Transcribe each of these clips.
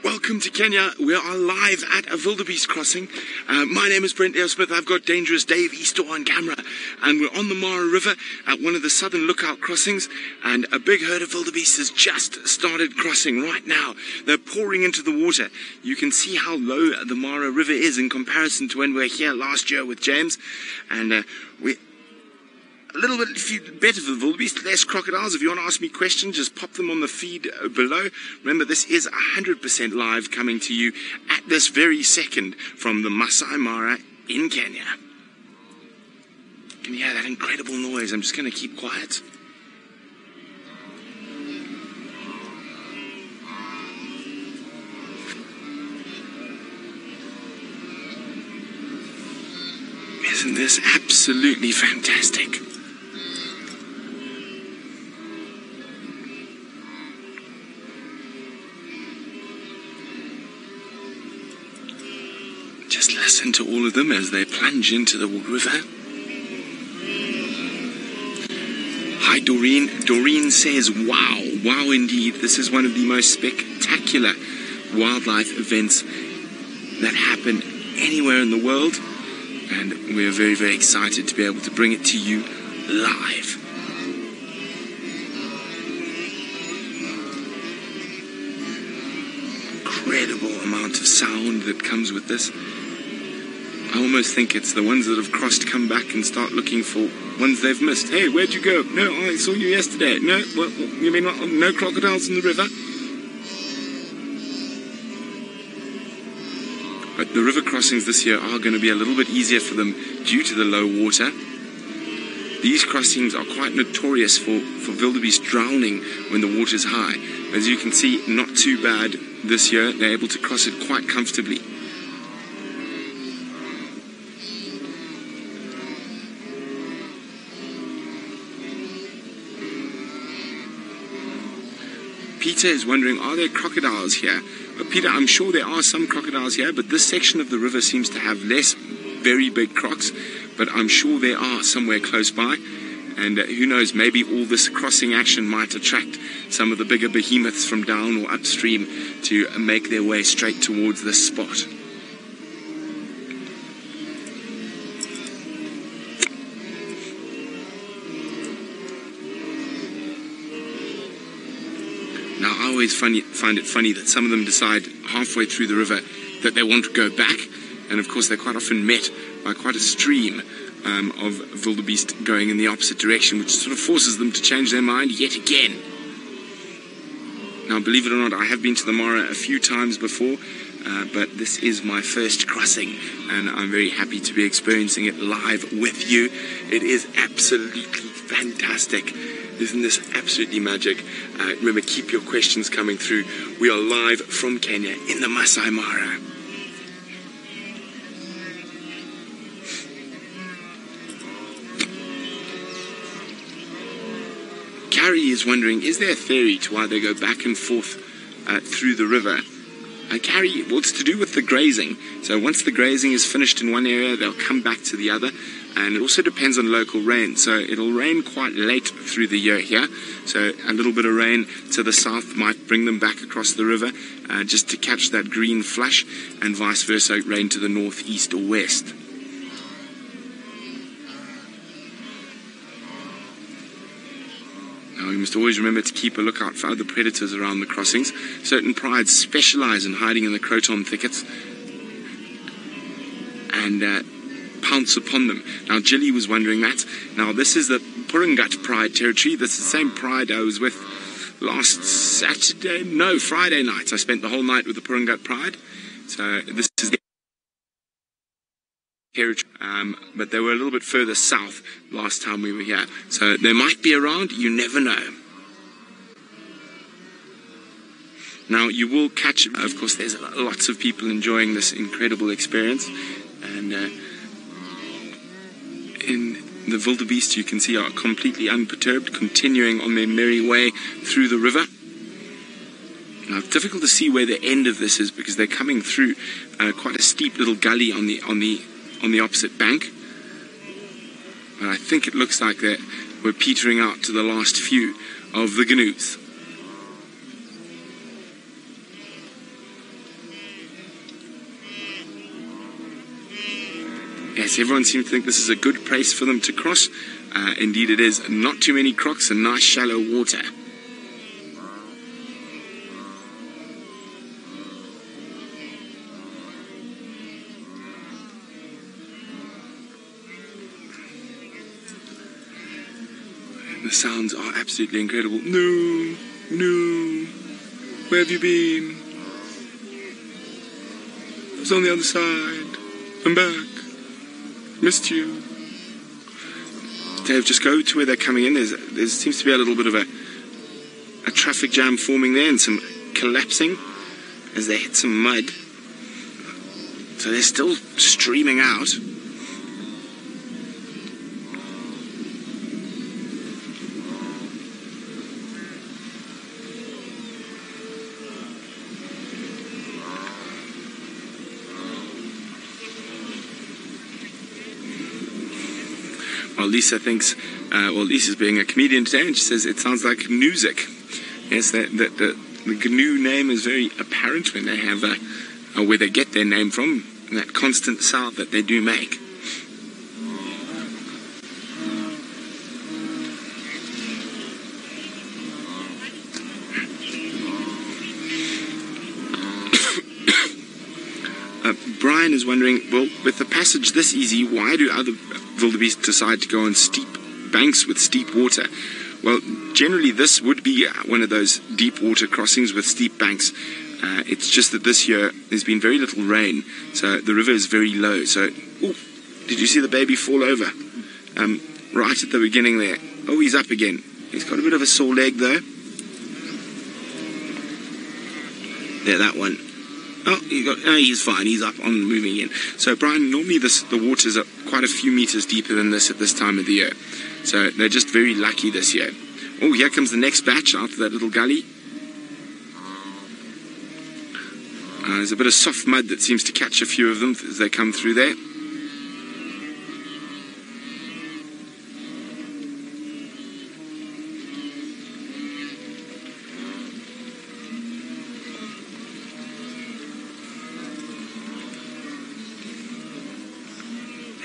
Welcome to Kenya. We are live at a Wildebeest crossing. My name is Brent. I've got Dangerous Dave Easter on camera, and we're on the Mara River at one of the southern lookout crossings, and a big herd of wildebeest has just started crossing right now. They're pouring into the water. You can see how low the Mara River is in comparison to when we were here last year with James, and we're a little bit better for the wildebeest, less crocodiles. If you want to ask me questions, just pop them on the feed below. Remember, this is 100% live, coming to you at this very second from the Masai Mara in Kenya. Can you hear that incredible noise? I'm just going to keep quiet. Isn't this absolutely fantastic? Just listen to all of them as they plunge into the river. Hi, Doreen. Doreen says, wow, wow indeed. This is one of the most spectacular wildlife events that happen anywhere in the world. And we're very, very excited to be able to bring it to you live. Incredible amount of sound that comes with this. I almost think it's the ones that have crossed come back and start looking for ones they've missed. Hey, where'd you go? No, I saw you yesterday. No, well, you mean no crocodiles in the river? But the river crossings this year are going to be a little bit easier for them due to the low water. These crossings are quite notorious for wildebeest drowning when the water's high. As you can see, not too bad this year. They're able to cross it quite comfortably. Peter is wondering, are there crocodiles here? Peter, I'm sure there are some crocodiles here, but this section of the river seems to have less very big crocs, but I'm sure there are somewhere close by. And who knows, maybe all this crossing action might attract some of the bigger behemoths from down or upstream to make their way straight towards this spot. Now, I always find it funny that some of them decide halfway through the river that they want to go back. And of course, they're quite often met by quite a stream of wildebeest going in the opposite direction, which sort of forces them to change their mind yet again. Now, believe it or not, I have been to the Mara a few times before, but this is my first crossing, and I'm very happy to be experiencing it live with you. It is absolutely fantastic. Isn't this absolutely magic? Remember, keep your questions coming through. We are live from Kenya in the Masai Mara. Carrie is wondering, is there a theory to why they go back and forth through the river? Carrie, well, it's to do with the grazing. So once the grazing is finished in one area, they'll come back to the other. And it also depends on local rain. So it'll rain quite late through the year here. So a little bit of rain to the south might bring them back across the river just to catch that green flush, and vice versa, rain to the north, east or west. Now, you must always remember to keep a lookout for other predators around the crossings. Certain prides specialize in hiding in the croton thickets and pounce upon them. Now, Jilly was wondering that. Now, this is the Purungut pride territory. That's the same pride I was with last Friday night. I spent the whole night with the Purungut pride. So this is the territory, but they were a little bit further south last time we were here. So they might be around, you never know. Now, you will catch, of course, there's lots of people enjoying this incredible experience, and in the wildebeest, you can see, are completely unperturbed, continuing on their merry way through the river. Now, it's difficult to see where the end of this is because they're coming through quite a steep little gully on the opposite bank. But I think it looks like that we're petering out to the last few of the gnu's. Yes, everyone seems to think this is a good place for them to cross. Indeed it is. Not too many crocs and nice shallow water. The sounds are absolutely incredible. No, no, where have you been? I was on the other side. I'm back. Missed you. Dave, just go to where they're coming in. There seems to be a little bit of a traffic jam forming there and some collapsing as they hit some mud. So they're still streaming out. Well, Lisa thinks, Lisa's being a comedian today, and she says it sounds like music. Yes, the GNU name is very apparent when they have, where they get their name from, that constant sound that they do make. Brian is wondering, well, with the passage this easy, why do other wildebeest decide to go on steep banks with steep water? Well, generally this would be one of those deep water crossings with steep banks. It's just that this year there's been very little rain, so the river is very low. So, ooh, did you see the baby fall over? Right at the beginning there. Oh, he's up again. He's got a bit of a sore leg though. There, that one. Oh, he's fine. He's up on moving again. So, Brian, normally the waters are quite a few meters deeper than this at this time of the year. So they're just very lucky this year. Oh, here comes the next batch out of that little gully. There's a bit of soft mud that seems to catch a few of them as they come through there.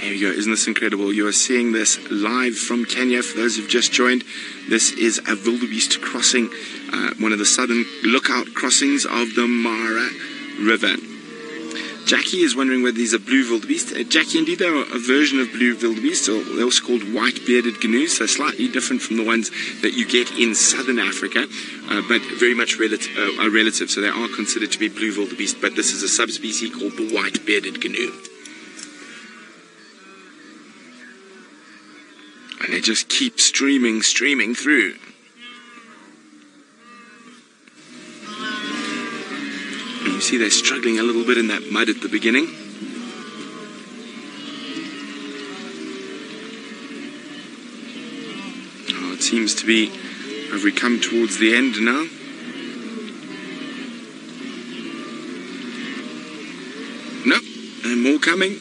There you go, isn't this incredible? You are seeing this live from Kenya. For those who've just joined, this is a wildebeest crossing, one of the southern lookout crossings of the Mara River. Jackie is wondering whether these are blue wildebeest. Jackie, indeed, they are a version of blue wildebeest, or they're also called white-bearded gnus, so slightly different from the ones that you get in southern Africa, but very much relative, so they are considered to be blue wildebeest, but this is a subspecies called the white-bearded gnu. And they just keep streaming through. And you see they're struggling a little bit in that mud at the beginning. Oh, it seems to be, have we come towards the end now? Nope, and more coming.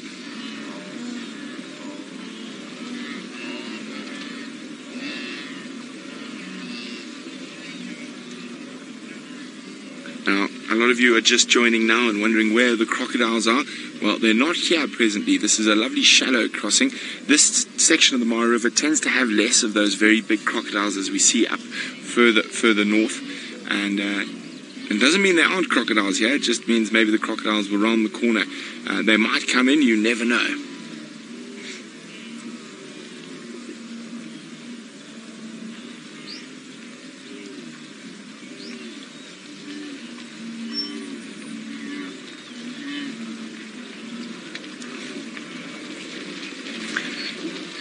Now, a lot of you are just joining now and wondering where the crocodiles are. Well, they're not here presently. This is a lovely shallow crossing. This section of the Mara River tends to have less of those very big crocodiles as we see up further north. And it doesn't mean there aren't crocodiles here. It just means maybe the crocodiles were around the corner. They might come in, you never know.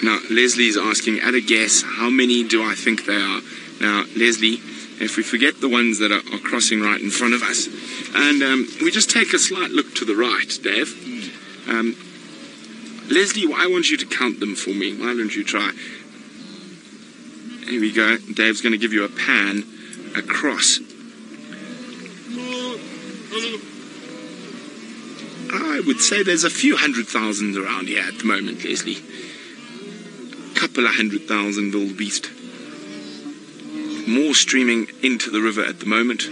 Now, Leslie's asking, at a guess, how many do I think they are? Now, Leslie, if we forget the ones that are crossing right in front of us, and we just take a slight look to the right, Dave. Leslie, I want you to count them for me. Why don't you try? Here we go. Dave's going to give you a pan across. I would say there's a few 100,000 around here at the moment, Leslie. Couple of 100,000 wildebeest. More streaming into the river at the moment.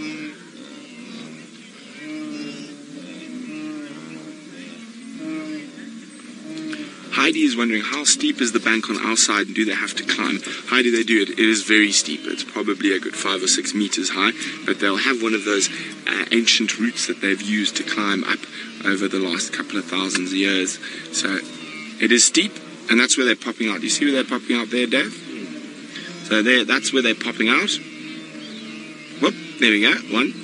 Heidi is wondering, how steep is the bank on our side and do they have to climb? Heidi, they do it. It is very steep. It's probably a good 5 or 6 meters high, but they'll have one of those ancient routes that they've used to climb up over the last couple of thousands of years. So it is steep, and that's where they're popping out. You see where they're popping out there, Dave? So there, that's where they're popping out. Whoop, there we go. 1,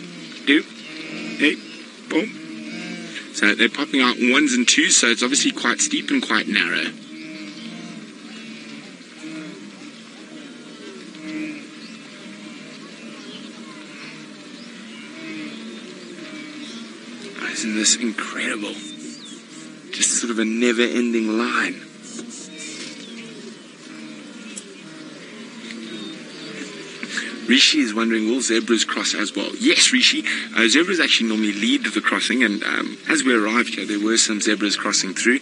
2, 8, boom. So they're popping out 1s and 2s, so it's obviously quite steep and quite narrow. Isn't this incredible? Just sort of a never-ending line. Rishi is wondering, will zebras cross as well? Yes, Rishi. Zebras actually normally lead the crossing, and as we arrived here, there were some zebras crossing through,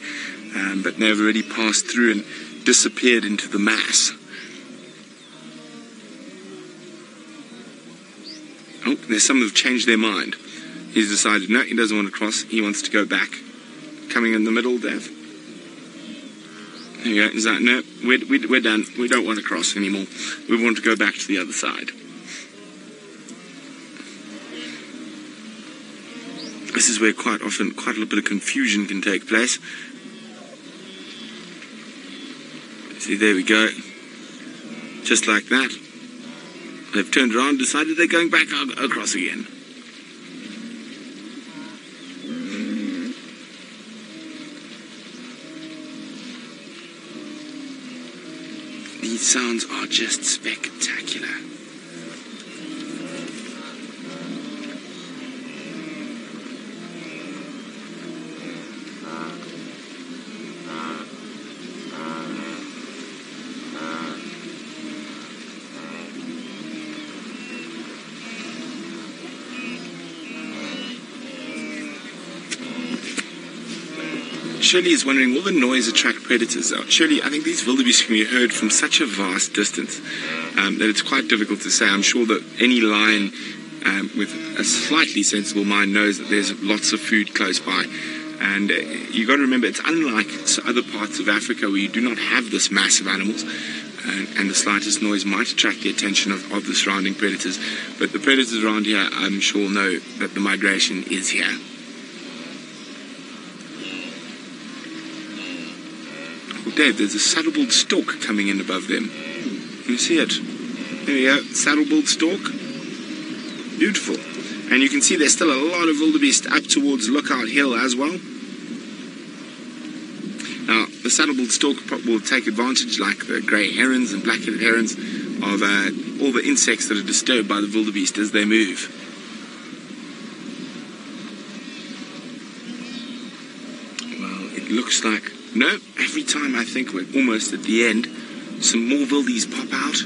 but they've already passed through and disappeared into the mass. Oh, there's some who've changed their mind. He's decided, no, he doesn't want to cross. He wants to go back. Coming in the middle, Dev. There you go. He's like, no, we're done. We don't want to cross anymore. We want to go back to the other side. This is where quite often quite a little bit of confusion can take place. See, there we go. Just like that. They've turned around and decided they're going back across again. These sounds are just spectacular. Shirley is wondering, will the noise attract predators? Shirley, I think these wildebeest can be heard from such a vast distance that it's quite difficult to say. I'm sure that any lion with a slightly sensible mind knows that there's lots of food close by. And you've got to remember, it's unlike other parts of Africa where you do not have this mass of animals, and the slightest noise might attract the attention of the surrounding predators. But the predators around here, I'm sure, know that the migration is here. Dave, there's a saddle-billed stork coming in above them. You see it? There we go, saddle-billed stork. Beautiful. And you can see there's still a lot of wildebeest up towards Lookout Hill as well. Now, the saddle-billed stork will take advantage, like the grey herons and black-headed herons, of all the insects that are disturbed by the wildebeest as they move. Well, it looks like... No, every time I think we're almost at the end, some more wildies pop out.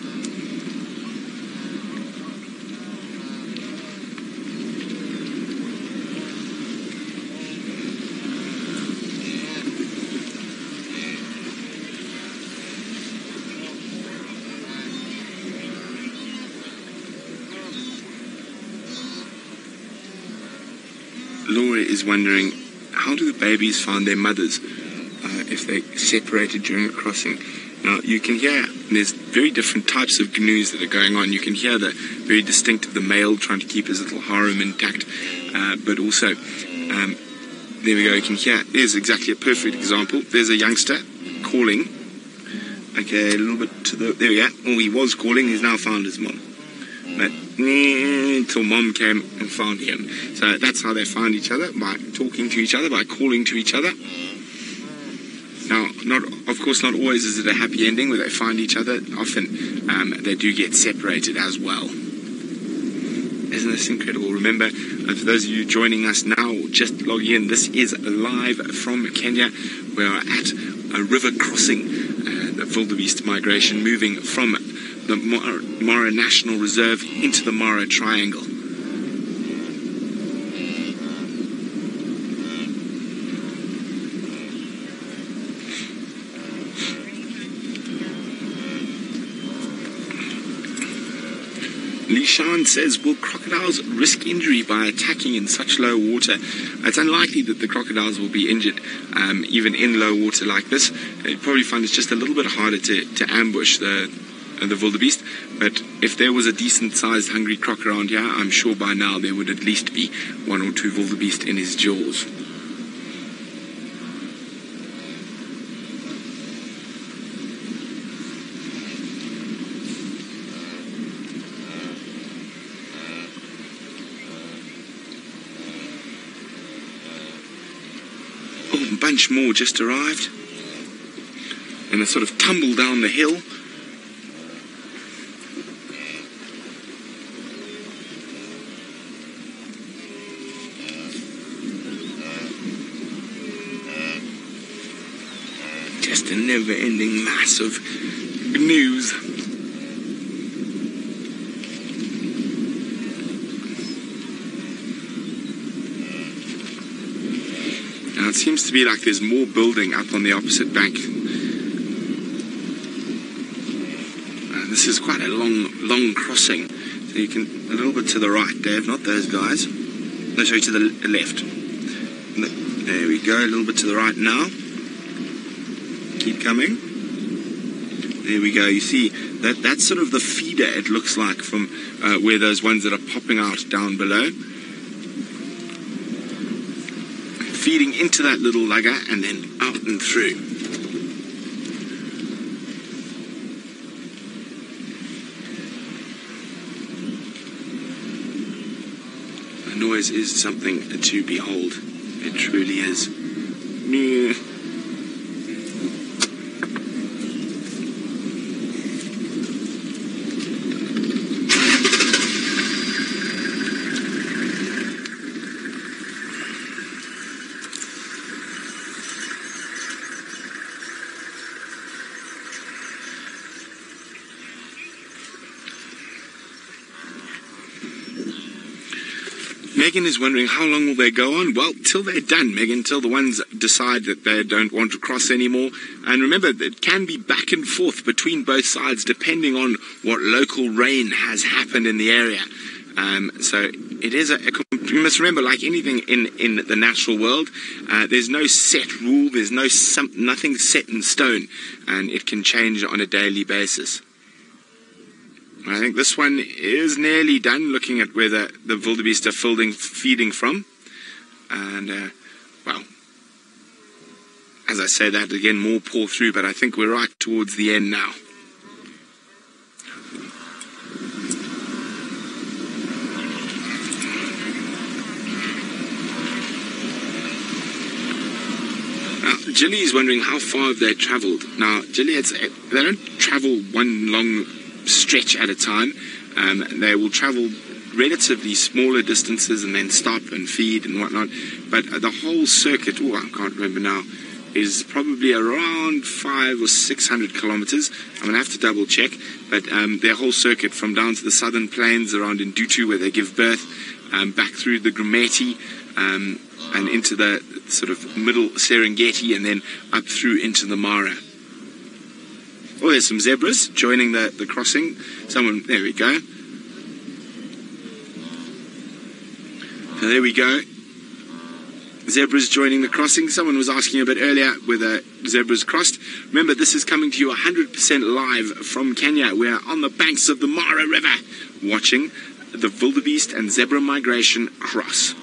Laura is wondering, how do the babies find their mothers if they separated during a crossing? Now, you can hear there's very different types of gnu's that are going on. You can hear the very distinct of the male trying to keep his little harem intact, but also, there we go, you can hear, there's exactly a perfect example. There's a youngster calling, okay, a little bit to the, there we go, oh, he was calling, he's now found his mom. But until mom came and found him. So that's how they find each other, by talking to each other, by calling to each other. Now, of course, not always is it a happy ending where they find each other. Often they do get separated as well. Isn't this incredible? Remember, for those of you joining us now, just logging in, this is live from Kenya. We are at a river crossing, the wildebeest migration, moving from the Mara National Reserve into the Mara Triangle. Lishan says, will crocodiles risk injury by attacking in such low water? It's unlikely that the crocodiles will be injured, even in low water like this. You probably find it's just a little bit harder to ambush the wildebeest, but if there was a decent-sized hungry croc around here, I'm sure by now there would at least be one or two wildebeest in his jaws. Oh, a bunch more just arrived, and a sort of tumble down the hill. Just a never-ending mass of news. Now it seems to be like there's more building up on the opposite bank. This is quite a long crossing. So you can, a little bit to the right, Dave, not those guys. No, sorry, to the left. There we go, a little bit to the right now. Keep coming. There we go. You see, that's sort of the feeder, it looks like, from where those ones that are popping out down below. Feeding into that little lugger and then out and through. The noise is something to behold. It truly is. Megan is wondering how long will they go on? Well, till they're done, Megan, till the ones decide that they don't want to cross anymore. And remember, it can be back and forth between both sides depending on what local rain has happened in the area. So it is you must remember, like anything in the natural world, there's no set rule, there's nothing set in stone, and it can change on a daily basis. I think this one is nearly done, looking at where the wildebeest are feeding from. And, well, as I say that, again, more pour through, but I think we're right towards the end now. Now, Jilly is wondering how far have they travelled. Now, Jilly, they don't travel one long stretch at a time. They will travel relatively smaller distances and then stop and feed and whatnot. But the whole circuit, I can't remember now, is probably around 500 or 600 kilometers. I'm going to have to double check. But their whole circuit from down to the southern plains around in Dutu where they give birth, back through the Grumeti, and into the sort of middle Serengeti, and then up through into the Mara. Oh, there's some zebras joining the crossing. There we go. So there we go. Zebras joining the crossing. Someone was asking a bit earlier whether zebras crossed. Remember, this is coming to you 100% live from Kenya. We're on the banks of the Mara River watching the wildebeest and zebra migration cross.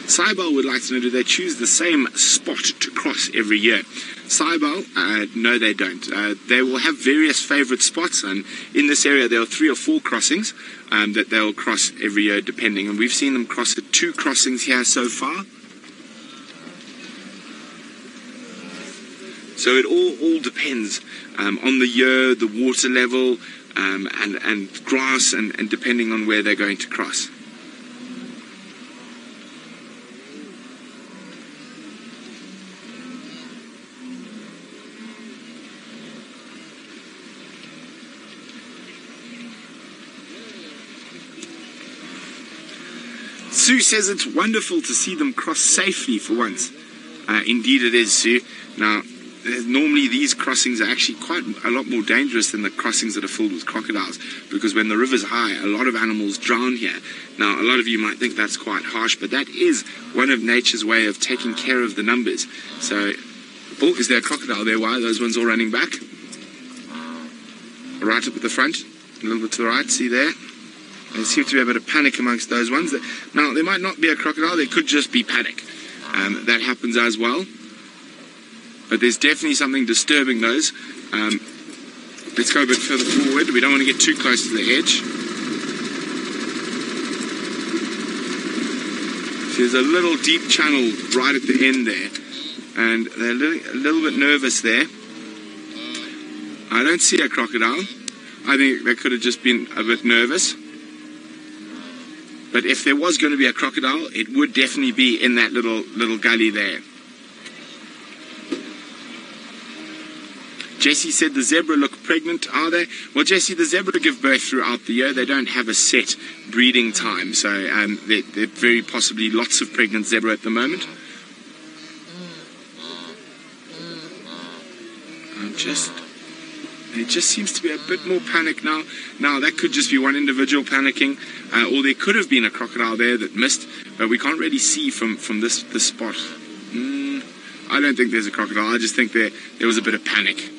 Saibal would like to know, do they choose the same spot to cross every year? Saibal, no they don't. They will have various favourite spots, and in this area there are 3 or 4 crossings that they'll cross every year depending, and we've seen them cross at 2 crossings here so far. So it all depends on the year, the water level, and grass, and depending on where they're going to cross. Sue says it's wonderful to see them cross safely for once. Indeed it is, Sue. Now, normally these crossings are actually quite a lot more dangerous than the crossings that are filled with crocodiles, because when the river's high, a lot of animals drown here. Now, a lot of you might think that's quite harsh, but that is one of nature's way of taking care of the numbers. So, oh, is there a crocodile there? Why are those ones all running back? Right up at the front, a little bit to the right, see there? There seems to be a bit of panic amongst those ones. Now, there might not be a crocodile, there could just be panic. That happens as well. But there's definitely something disturbing those. Let's go a bit further forward. We don't want to get too close to the edge. There's a little deep channel right at the end there. And they're a little bit nervous there. I don't see a crocodile. I think they could have just been a bit nervous. But if there was going to be a crocodile, it would definitely be in that little gully there. Jesse said the zebra look pregnant, are they? Well, Jesse, the zebra give birth throughout the year. They don't have a set breeding time, so they're very possibly lots of pregnant zebra at the moment. There just seems to be a bit more panic now. Now, that could just be one individual panicking, or there could have been a crocodile there that missed, but we can't really see from this spot. I don't think there's a crocodile. I just think there was a bit of panic.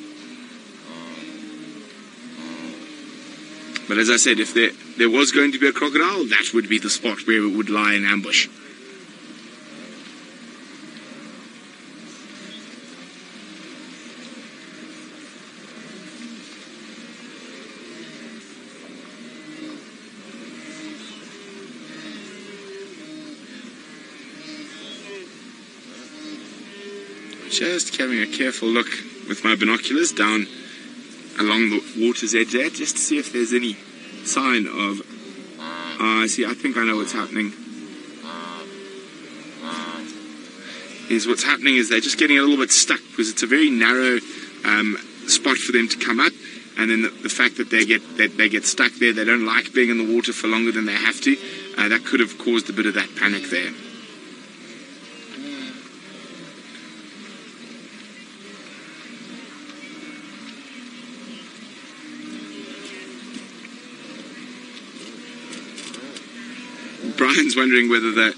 But as I said, if there was going to be a crocodile, that would be the spot where it would lie in ambush. Just having a careful look with my binoculars down along the water's edge there, just to see if there's any sign of... I think I know what's happening. What's happening is they're just getting a little bit stuck, because it's a very narrow spot for them to come up, and then the fact that they get stuck there, they don't like being in the water for longer than they have to, that could have caused a bit of that panic there. Brian's wondering whether they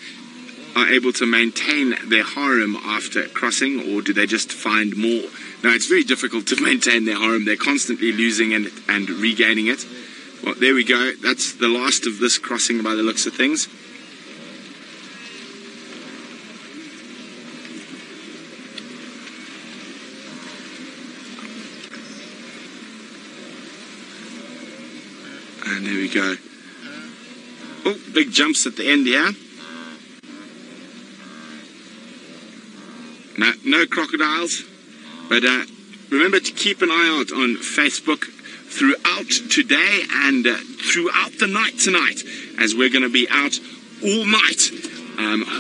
are able to maintain their harem after crossing, or do they just find more? Now, it's very difficult to maintain their harem. They're constantly losing and regaining it. Well, there we go. That's the last of this crossing by the looks of things. And there we go. Oh, big jumps at the end here. No crocodiles. But remember to keep an eye out on Facebook throughout today and throughout the night tonight, as we're going to be out all night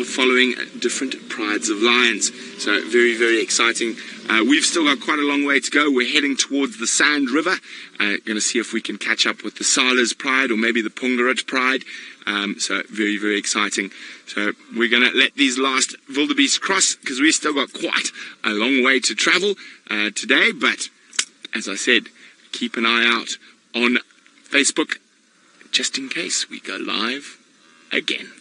following different prides of lions. So very, very exciting. We've still got quite a long way to go. We're heading towards the Sand River. Going to see if we can catch up with the Sala's pride, or maybe the Pungarit pride. So very, very exciting. So we're going to let these last wildebeest cross, because we've still got quite a long way to travel today. But as I said, keep an eye out on Facebook, just in case we go live again.